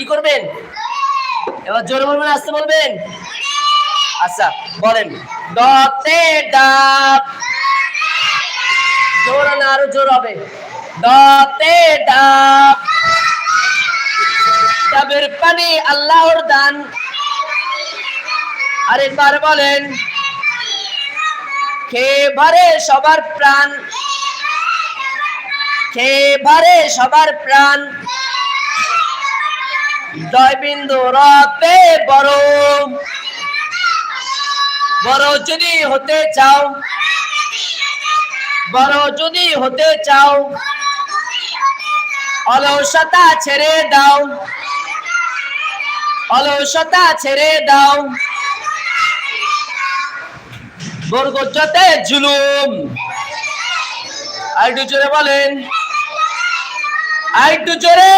কি করবেন? এবার জোরে বলবেন, আস্তে বলবেন? আচ্ছা বলেন, দতে ডাব, জোর না আরো জোর হবে, দতে ডাব, ডাবের পানি আল্লাহর দান। আরেকবার বলেন, খেয়ে ভরে সবার প্রাণ, খেয়ে ভরে সবার প্রাণ, দয় বিন্দু রতে বড়, বড় যদি হতে চাও, বড় যদি হতে চাও, অলসতা ছেড়ে দাও, অলসতা ছেড়ে দাও, বরকতে জুলুম। আর একটু জোরে বলেন, আর একটু জোরে।